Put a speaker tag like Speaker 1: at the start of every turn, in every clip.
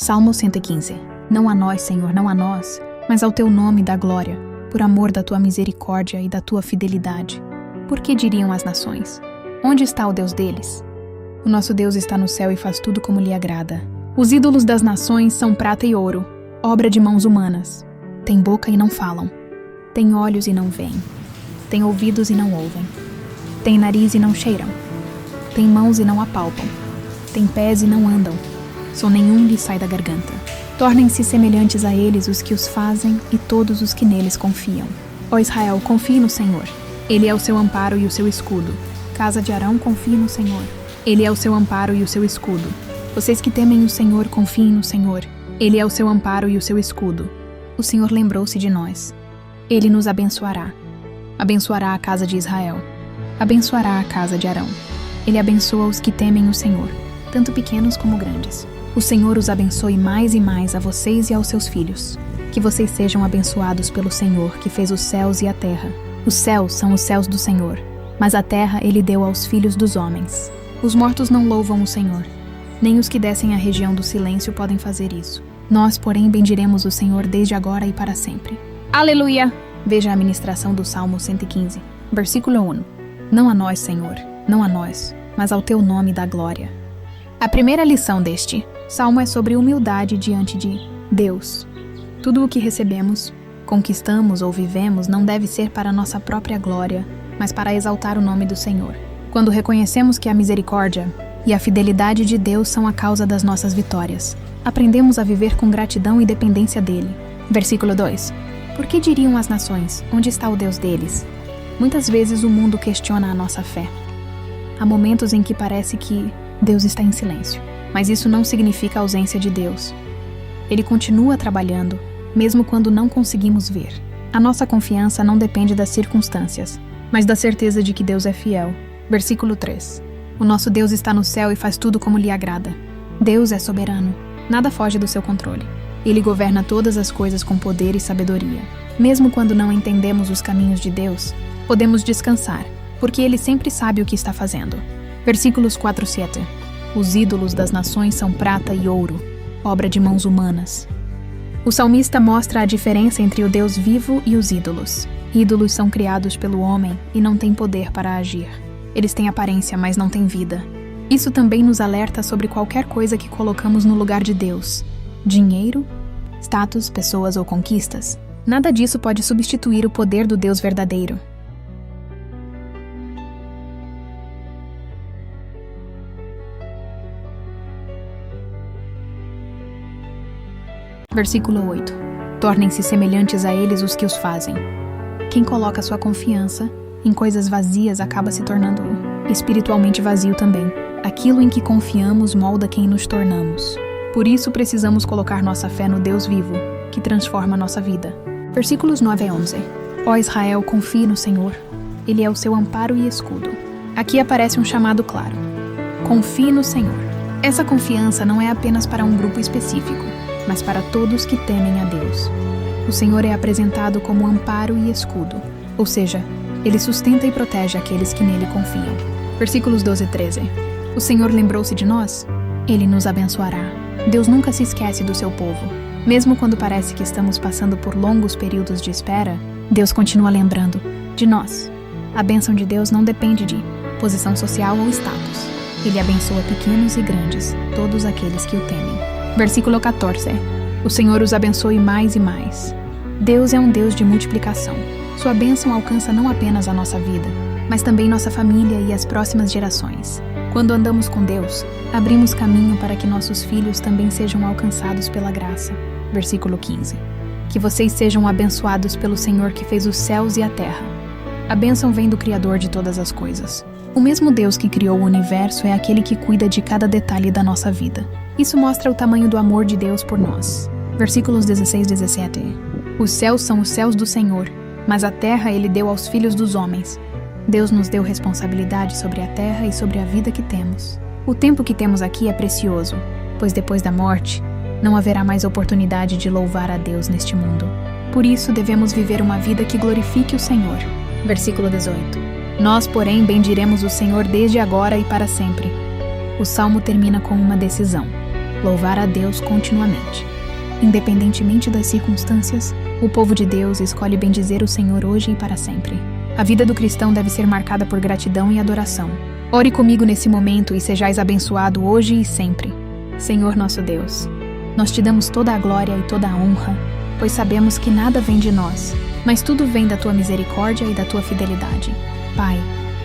Speaker 1: Salmo 115. Não a nós, Senhor, não a nós, mas ao teu nome dá glória, por amor da tua misericórdia e da tua fidelidade. Por que diriam as nações? Onde está o Deus deles? O nosso Deus está no céu e faz tudo como lhe agrada. Os ídolos das nações são prata e ouro, obra de mãos humanas. Têm boca e não falam. Têm olhos e não veem. Têm ouvidos e não ouvem. Têm nariz e não cheiram. Têm mãos e não apalpam. Têm pés e não andam. Som nenhum lhe sai da garganta. Tornem-se semelhantes a eles os que os fazem e todos os que neles confiam. Ó Israel, confie no Senhor. Ele é o seu amparo e o seu escudo. Casa de Arão, confie no Senhor. Ele é o seu amparo e o seu escudo. Vocês que temem o Senhor, confiem no Senhor. Ele é o seu amparo e o seu escudo. O Senhor lembrou-se de nós. Ele nos abençoará. Abençoará a casa de Israel. Abençoará a casa de Arão. Ele abençoa os que temem o Senhor, tanto pequenos como grandes. O Senhor os abençoe mais e mais a vocês e aos seus filhos. Que vocês sejam abençoados pelo Senhor, que fez os céus e a terra. Os céus são os céus do Senhor, mas a terra ele deu aos filhos dos homens. Os mortos não louvam o Senhor, nem os que descem à região do silêncio podem fazer isso. Nós, porém, bendiremos o Senhor desde agora e para sempre. Aleluia! Veja a ministração do Salmo 115, versículo 1. Não a nós, Senhor, não a nós, mas ao teu nome dá glória. A primeira lição deste Salmo é sobre humildade diante de Deus. Tudo o que recebemos, conquistamos ou vivemos não deve ser para nossa própria glória, mas para exaltar o nome do Senhor. Quando reconhecemos que a misericórdia e a fidelidade de Deus são a causa das nossas vitórias, aprendemos a viver com gratidão e dependência dele. Versículo 2. Por que diriam as nações, onde está o Deus deles? Muitas vezes o mundo questiona a nossa fé. Há momentos em que parece que Deus está em silêncio, mas isso não significa ausência de Deus. Ele continua trabalhando, mesmo quando não conseguimos ver. A nossa confiança não depende das circunstâncias, mas da certeza de que Deus é fiel. Versículo 3. O nosso Deus está no céu e faz tudo como lhe agrada. Deus é soberano. Nada foge do seu controle. Ele governa todas as coisas com poder e sabedoria. Mesmo quando não entendemos os caminhos de Deus, podemos descansar, porque Ele sempre sabe o que está fazendo. Versículos 4 e 7. Os ídolos das nações são prata e ouro, obra de mãos humanas. O salmista mostra a diferença entre o Deus vivo e os ídolos. Ídolos são criados pelo homem e não têm poder para agir. Eles têm aparência, mas não têm vida. Isso também nos alerta sobre qualquer coisa que colocamos no lugar de Deus. Dinheiro, status, pessoas ou conquistas. Nada disso pode substituir o poder do Deus verdadeiro. Versículo 8. Tornem-se semelhantes a eles os que os fazem. Quem coloca sua confiança em coisas vazias acaba se tornando espiritualmente vazio também. Aquilo em que confiamos molda quem nos tornamos. Por isso precisamos colocar nossa fé no Deus vivo, que transforma nossa vida. Versículos 9 a 11. Ó Israel, confie no Senhor. Ele é o seu amparo e escudo. Aqui aparece um chamado claro. Confie no Senhor. Essa confiança não é apenas para um grupo específico, mas para todos que temem a Deus. O Senhor é apresentado como amparo e escudo, ou seja, Ele sustenta e protege aqueles que nele confiam. Versículos 12 e 13. O Senhor lembrou-se de nós? Ele nos abençoará. Deus nunca se esquece do seu povo. Mesmo quando parece que estamos passando por longos períodos de espera, Deus continua lembrando de nós. A bênção de Deus não depende de posição social ou status. Ele abençoa pequenos e grandes, todos aqueles que o temem. Versículo 14. O Senhor os abençoe mais e mais. Deus é um Deus de multiplicação. Sua bênção alcança não apenas a nossa vida, mas também nossa família e as próximas gerações. Quando andamos com Deus, abrimos caminho para que nossos filhos também sejam alcançados pela graça. Versículo 15. Que vocês sejam abençoados pelo Senhor que fez os céus e a terra. A bênção vem do Criador de todas as coisas. O mesmo Deus que criou o universo é aquele que cuida de cada detalhe da nossa vida. Isso mostra o tamanho do amor de Deus por nós. Versículos 16 e 17. Os céus são os céus do Senhor, mas a terra Ele deu aos filhos dos homens. Deus nos deu responsabilidade sobre a terra e sobre a vida que temos. O tempo que temos aqui é precioso, pois depois da morte, não haverá mais oportunidade de louvar a Deus neste mundo. Por isso, devemos viver uma vida que glorifique o Senhor. Versículo 18. Nós, porém, bendiremos o Senhor desde agora e para sempre. O salmo termina com uma decisão. louvar a Deus continuamente. Independentemente das circunstâncias, o povo de Deus escolhe bendizer o Senhor hoje e para sempre. A vida do cristão deve ser marcada por gratidão e adoração. Ore comigo nesse momento e sejais abençoado hoje e sempre. Senhor nosso Deus, nós te damos toda a glória e toda a honra, pois sabemos que nada vem de nós, mas tudo vem da tua misericórdia e da tua fidelidade. Pai,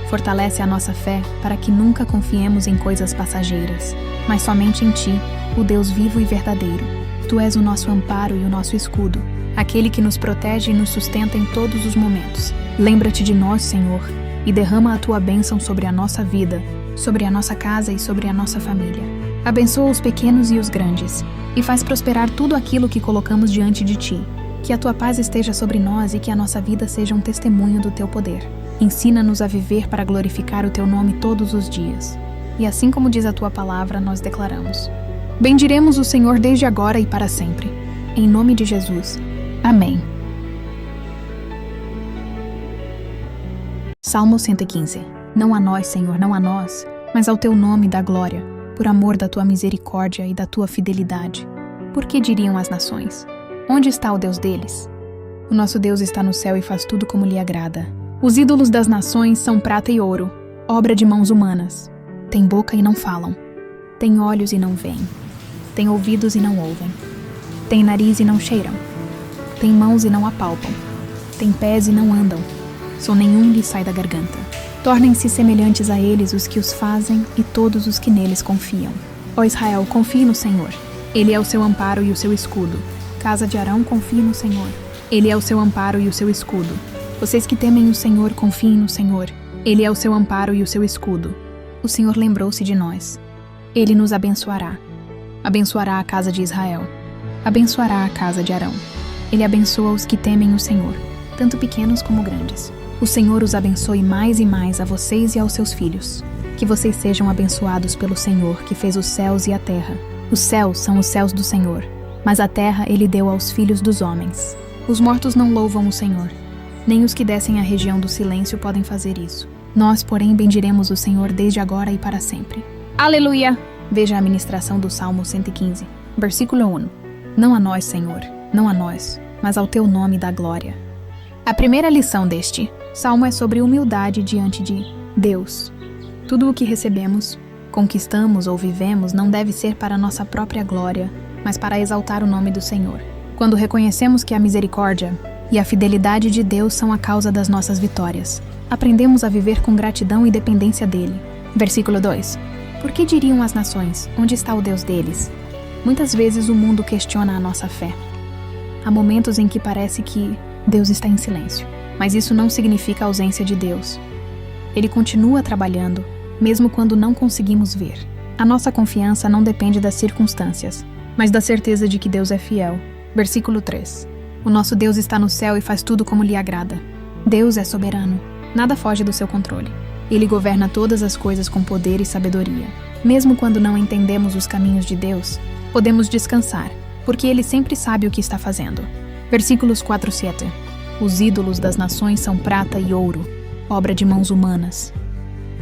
Speaker 1: fortalece a nossa fé para que nunca confiemos em coisas passageiras, mas somente em ti, o Deus vivo e verdadeiro. Tu és o nosso amparo e o nosso escudo, aquele que nos protege e nos sustenta em todos os momentos. Lembra-te de nós, Senhor, e derrama a tua bênção sobre a nossa vida, sobre a nossa casa e sobre a nossa família. Abençoa os pequenos e os grandes, e faz prosperar tudo aquilo que colocamos diante de ti. Que a tua paz esteja sobre nós e que a nossa vida seja um testemunho do teu poder. Ensina-nos a viver para glorificar o teu nome todos os dias. E assim como diz a tua palavra, nós declaramos: bendiremos o Senhor desde agora e para sempre. Em nome de Jesus. Amém. Salmo 115. Não a nós, Senhor, não a nós, mas ao teu nome dá glória, por amor da tua misericórdia e da tua fidelidade. Por que diriam as nações: onde está o Deus deles? O nosso Deus está no céu e faz tudo como lhe agrada. Os ídolos das nações são prata e ouro, obra de mãos humanas. Têm boca e não falam. Têm olhos e não veem. Têm ouvidos e não ouvem. Têm nariz e não cheiram. Têm mãos e não apalpam. Têm pés e não andam. Som nenhum lhes sai da garganta. Tornem-se semelhantes a eles os que os fazem e todos os que neles confiam. Ó Israel, confie no Senhor. Ele é o seu amparo e o seu escudo. Casa de Arão, confie no Senhor. Ele é o seu amparo e o seu escudo. Vocês que temem o Senhor, confiem no Senhor. Ele é o seu amparo e o seu escudo. O Senhor lembrou-se de nós. Ele nos abençoará. Abençoará a casa de Israel. Abençoará a casa de Arão. Ele abençoa os que temem o Senhor, tanto pequenos como grandes. O Senhor os abençoe mais e mais a vocês e aos seus filhos. Que vocês sejam abençoados pelo Senhor, que fez os céus e a terra. Os céus são os céus do Senhor, mas a terra ele deu aos filhos dos homens. Os mortos não louvam o Senhor, nem os que descem à região do silêncio podem fazer isso. Nós, porém, bendiremos o Senhor desde agora e para sempre. Aleluia! Veja a ministração do Salmo 115, versículo 1. Não a nós, Senhor, não a nós, mas ao teu nome dá glória. A primeira lição deste salmo é sobre humildade diante de Deus. Tudo o que recebemos, conquistamos ou vivemos não deve ser para nossa própria glória, mas para exaltar o nome do Senhor. Quando reconhecemos que a misericórdia e a fidelidade de Deus são a causa das nossas vitórias, aprendemos a viver com gratidão e dependência dele. Versículo 2. Por que diriam as nações: onde está o Deus deles? Muitas vezes o mundo questiona a nossa fé. Há momentos em que parece que Deus está em silêncio, mas isso não significa a ausência de Deus. Ele continua trabalhando, mesmo quando não conseguimos ver. A nossa confiança não depende das circunstâncias, mas da certeza de que Deus é fiel. Versículo 3. O nosso Deus está no céu e faz tudo como lhe agrada. Deus é soberano, nada foge do seu controle. Ele governa todas as coisas com poder e sabedoria. Mesmo quando não entendemos os caminhos de Deus, podemos descansar, porque Ele sempre sabe o que está fazendo. Versículos 4 e 7. Os ídolos das nações são prata e ouro, obra de mãos humanas.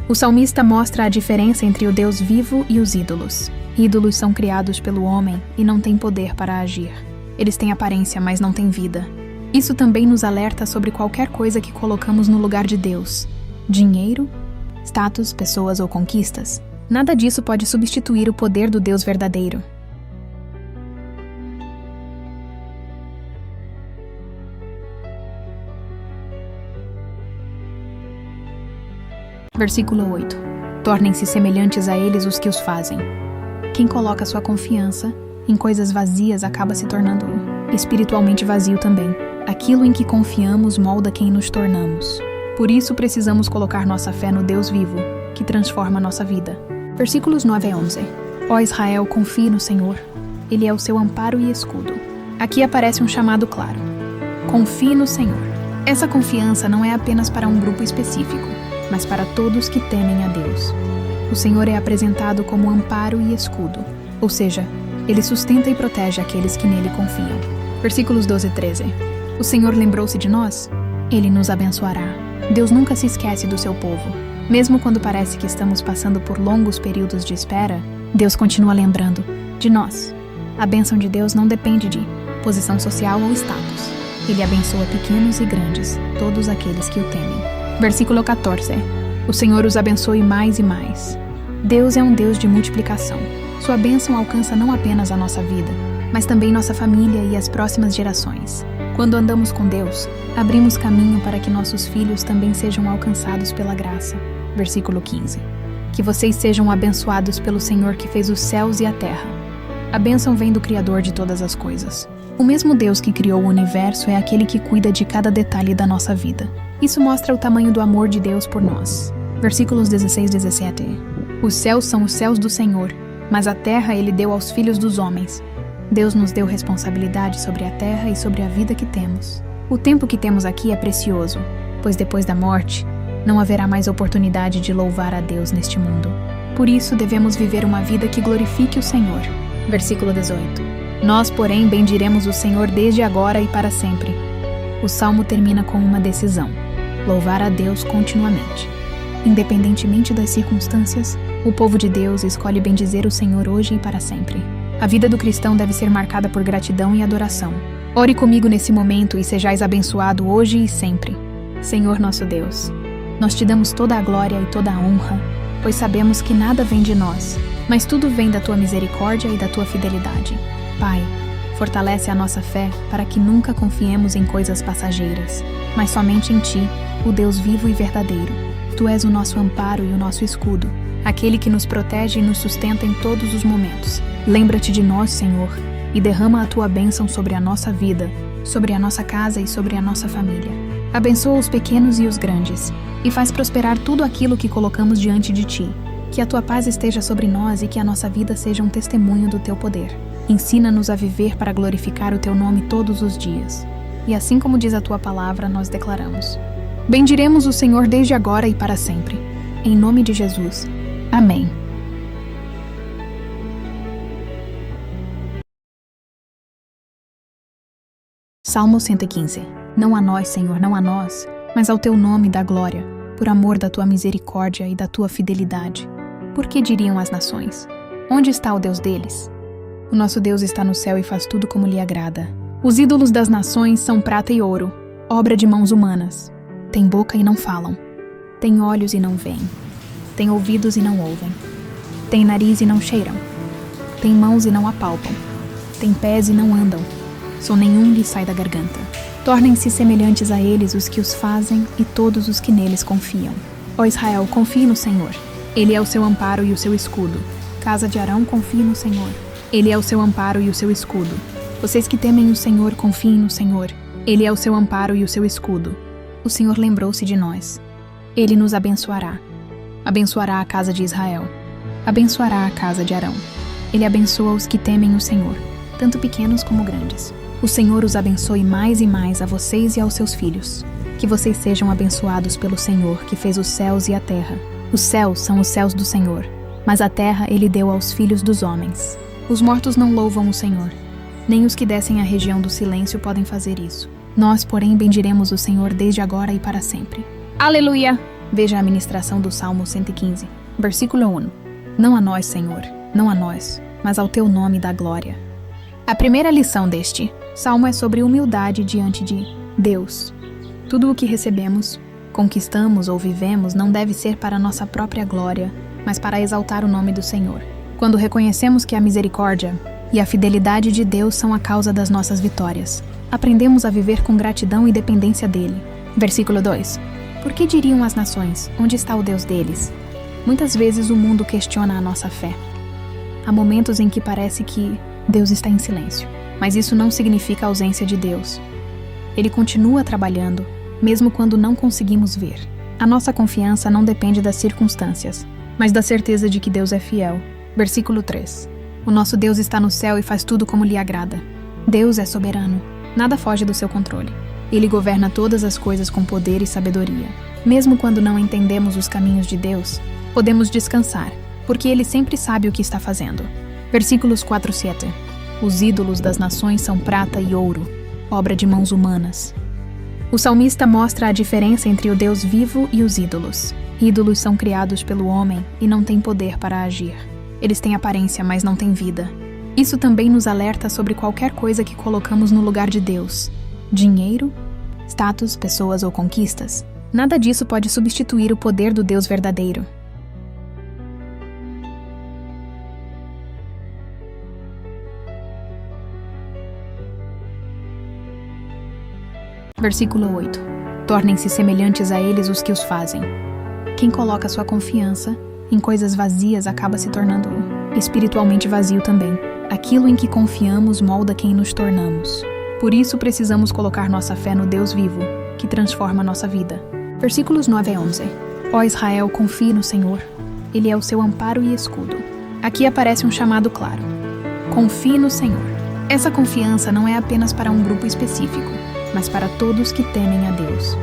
Speaker 1: O salmista mostra a diferença entre o Deus vivo e os ídolos. Ídolos são criados pelo homem e não têm poder para agir. Eles têm aparência, mas não têm vida. Isso também nos alerta sobre qualquer coisa que colocamos no lugar de Deus. Dinheiro, status, pessoas ou conquistas. Nada disso pode substituir o poder do Deus verdadeiro. Versículo 8. Tornem-se semelhantes a eles os que os fazem. Quem coloca sua confiança em coisas vazias acaba se tornando espiritualmente vazio também. Aquilo em que confiamos molda quem nos tornamos. Por isso precisamos colocar nossa fé no Deus vivo, que transforma nossa vida. Versículos 9 a 11. Ó Israel, confie no Senhor. Ele é o seu amparo e escudo. Aqui aparece um chamado claro. Confie no Senhor. Essa confiança não é apenas para um grupo específico, mas para todos que temem a Deus. O Senhor é apresentado como amparo e escudo, ou seja, Ele sustenta e protege aqueles que nele confiam. Versículos 12 e 13. O Senhor lembrou-se de nós? Ele nos abençoará. Deus nunca se esquece do seu povo. Mesmo quando parece que estamos passando por longos períodos de espera, Deus continua lembrando: de nós. A bênção de Deus não depende de posição social ou status. Ele abençoa pequenos e grandes, todos aqueles que o temem. Versículo 14. O Senhor os abençoe mais e mais. Deus é um Deus de multiplicação. Sua bênção alcança não apenas a nossa vida, mas também nossa família e as próximas gerações. Quando andamos com Deus, abrimos caminho para que nossos filhos também sejam alcançados pela graça. Versículo 15. Que vocês sejam abençoados pelo Senhor que fez os céus e a terra. A bênção vem do Criador de todas as coisas. O mesmo Deus que criou o universo é aquele que cuida de cada detalhe da nossa vida. Isso mostra o tamanho do amor de Deus por nós. Versículos 16 e 17. Os céus são os céus do Senhor, mas a terra Ele deu aos filhos dos homens. Deus nos deu responsabilidade sobre a terra e sobre a vida que temos. O tempo que temos aqui é precioso, pois depois da morte, não haverá mais oportunidade de louvar a Deus neste mundo. Por isso, devemos viver uma vida que glorifique o Senhor. Versículo 18. Nós, porém, bendiremos o Senhor desde agora e para sempre. O salmo termina com uma decisão: louvar a Deus continuamente. Independentemente das circunstâncias, o povo de Deus escolhe bendizer o Senhor hoje e para sempre. A vida do cristão deve ser marcada por gratidão e adoração. Ore comigo nesse momento e sejais abençoado hoje e sempre. Senhor nosso Deus, nós te damos toda a glória e toda a honra, pois sabemos que nada vem de nós, mas tudo vem da tua misericórdia e da tua fidelidade. Pai, fortalece a nossa fé para que nunca confiemos em coisas passageiras, mas somente em Ti, o Deus vivo e verdadeiro. Tu és o nosso amparo e o nosso escudo, aquele que nos protege e nos sustenta em todos os momentos. Lembra-te de nós, Senhor, e derrama a Tua bênção sobre a nossa vida, sobre a nossa casa e sobre a nossa família. Abençoa os pequenos e os grandes, e faz prosperar tudo aquilo que colocamos diante de Ti. Que a Tua paz esteja sobre nós e que a nossa vida seja um testemunho do Teu poder. Ensina-nos a viver para glorificar o Teu nome todos os dias. E assim como diz a Tua palavra, nós declaramos: bendiremos o Senhor desde agora e para sempre. Em nome de Jesus. Amém. Salmo 115. Não a nós, Senhor, não a nós, mas ao Teu nome dá glória, por amor da Tua misericórdia e da Tua fidelidade. Por que diriam as nações: onde está o Deus deles? O nosso Deus está no céu e faz tudo como lhe agrada. Os ídolos das nações são prata e ouro, obra de mãos humanas. Têm boca e não falam. Têm olhos e não veem. Têm ouvidos e não ouvem. Têm nariz e não cheiram. Têm mãos e não apalpam. Têm pés e não andam. Som nenhum lhes sai da garganta. Tornem-se semelhantes a eles os que os fazem e todos os que neles confiam. Ó Israel, confie no Senhor. Ele é o seu amparo e o seu escudo. Casa de Arão, confie no Senhor. Ele é o seu amparo e o seu escudo. Vocês que temem o Senhor, confiem no Senhor. Ele é o seu amparo e o seu escudo. O Senhor lembrou-se de nós. Ele nos abençoará. Abençoará a casa de Israel. Abençoará a casa de Arão. Ele abençoa os que temem o Senhor, tanto pequenos como grandes. O Senhor os abençoe mais e mais a vocês e aos seus filhos. Que vocês sejam abençoados pelo Senhor, que fez os céus e a terra. Os céus são os céus do Senhor, mas a terra Ele deu aos filhos dos homens. Os mortos não louvam o Senhor, nem os que descem à região do silêncio podem fazer isso. Nós, porém, bendiremos o Senhor desde agora e para sempre. Aleluia! Veja a ministração do Salmo 115, versículo 1. Não a nós, Senhor, não a nós, mas ao Teu nome dá glória. A primeira lição deste Salmo é sobre humildade diante de Deus. Tudo o que recebemos, conquistamos ou vivemos não deve ser para nossa própria glória, mas para exaltar o nome do Senhor. Quando reconhecemos que a misericórdia e a fidelidade de Deus são a causa das nossas vitórias, aprendemos a viver com gratidão e dependência dele. Versículo 2. Por que diriam as nações: onde está o Deus deles? Muitas vezes o mundo questiona a nossa fé. Há momentos em que parece que Deus está em silêncio, mas isso não significa a ausência de Deus. Ele continua trabalhando, mesmo quando não conseguimos ver. A nossa confiança não depende das circunstâncias, mas da certeza de que Deus é fiel. Versículo 3. O nosso Deus está no céu e faz tudo como lhe agrada. Deus é soberano. Nada foge do seu controle. Ele governa todas as coisas com poder e sabedoria. Mesmo quando não entendemos os caminhos de Deus, podemos descansar, porque Ele sempre sabe o que está fazendo. Versículos 4 e 7. Os ídolos das nações são prata e ouro, obra de mãos humanas. O salmista mostra a diferença entre o Deus vivo e os ídolos. Ídolos são criados pelo homem e não têm poder para agir. Eles têm aparência, mas não têm vida. Isso também nos alerta sobre qualquer coisa que colocamos no lugar de Deus. Dinheiro, status, pessoas ou conquistas. Nada disso pode substituir o poder do Deus verdadeiro. Versículo 8. Tornem-se semelhantes a eles os que os fazem. Quem coloca sua confiança em coisas vazias acaba se tornando espiritualmente vazio também. Aquilo em que confiamos molda quem nos tornamos. Por isso precisamos colocar nossa fé no Deus vivo, que transforma nossa vida. Versículos 9 a 11. Ó Israel, confie no Senhor. Ele é o seu amparo e escudo. Aqui aparece um chamado claro. Confie no Senhor. Essa confiança não é apenas para um grupo específico, mas para todos que temem a Deus.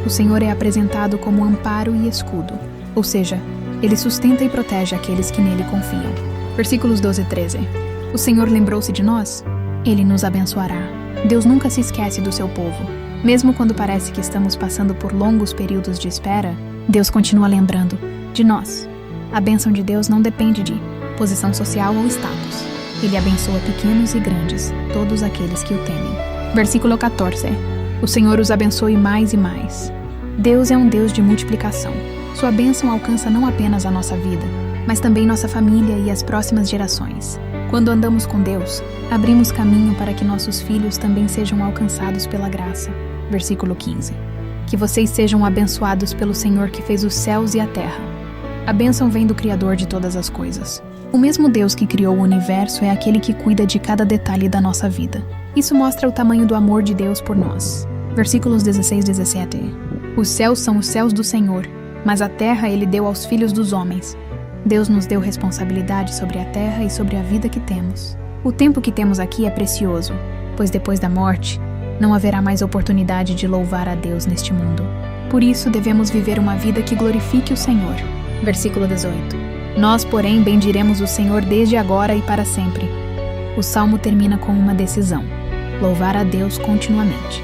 Speaker 1: O Senhor é apresentado como amparo e escudo, ou seja, Ele sustenta e protege aqueles que nele confiam. Versículos 12 e 13. O Senhor lembrou-se de nós? Ele nos abençoará. Deus nunca se esquece do seu povo. Mesmo quando parece que estamos passando por longos períodos de espera, Deus continua lembrando de nós. A bênção de Deus não depende de posição social ou status. Ele abençoa pequenos e grandes, todos aqueles que o temem. Versículo 14. O Senhor os abençoe mais e mais. Deus é um Deus de multiplicação. Sua bênção alcança não apenas a nossa vida, mas também nossa família e as próximas gerações. Quando andamos com Deus, abrimos caminho para que nossos filhos também sejam alcançados pela graça. Versículo 15. Que vocês sejam abençoados pelo Senhor que fez os céus e a terra. A bênção vem do Criador de todas as coisas. O mesmo Deus que criou o universo é aquele que cuida de cada detalhe da nossa vida. Isso mostra o tamanho do amor de Deus por nós. Versículos 16 e 17. Os céus são os céus do Senhor, mas a terra Ele deu aos filhos dos homens. Deus nos deu responsabilidade sobre a terra e sobre a vida que temos. O tempo que temos aqui é precioso, pois depois da morte, não haverá mais oportunidade de louvar a Deus neste mundo. Por isso, devemos viver uma vida que glorifique o Senhor. Versículo 18. Nós, porém, bendiremos o Senhor desde agora e para sempre. O salmo termina com uma decisão: louvar a Deus continuamente.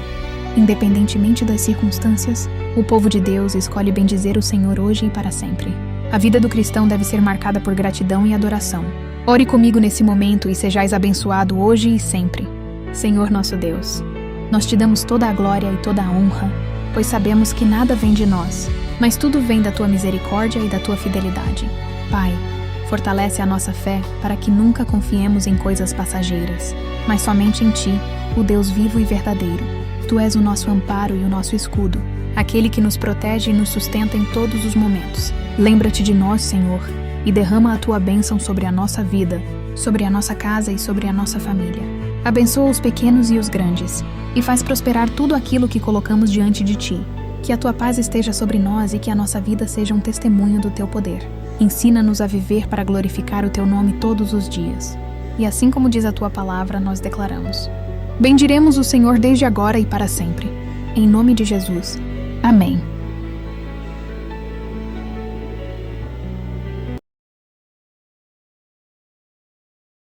Speaker 1: Independentemente das circunstâncias, o povo de Deus escolhe bendizer o Senhor hoje e para sempre. A vida do cristão deve ser marcada por gratidão e adoração. Ore comigo nesse momento e sejais abençoado hoje e sempre. Senhor nosso Deus, nós te damos toda a glória e toda a honra, pois sabemos que nada vem de nós, mas tudo vem da tua misericórdia e da tua fidelidade. Pai, fortalece a nossa fé para que nunca confiemos em coisas passageiras, mas somente em Ti, o Deus vivo e verdadeiro. Tu és o nosso amparo e o nosso escudo, aquele que nos protege e nos sustenta em todos os momentos. Lembra-te de nós, Senhor, e derrama a Tua bênção sobre a nossa vida, sobre a nossa casa e sobre a nossa família. Abençoa os pequenos e os grandes, e faz prosperar tudo aquilo que colocamos diante de Ti. Que a Tua paz esteja sobre nós e que a nossa vida seja um testemunho do Teu poder. Ensina-nos a viver para glorificar o Teu nome todos os dias. E assim como diz a Tua palavra, nós declaramos: bendiremos o Senhor desde agora e para sempre. Em nome de Jesus. Amém.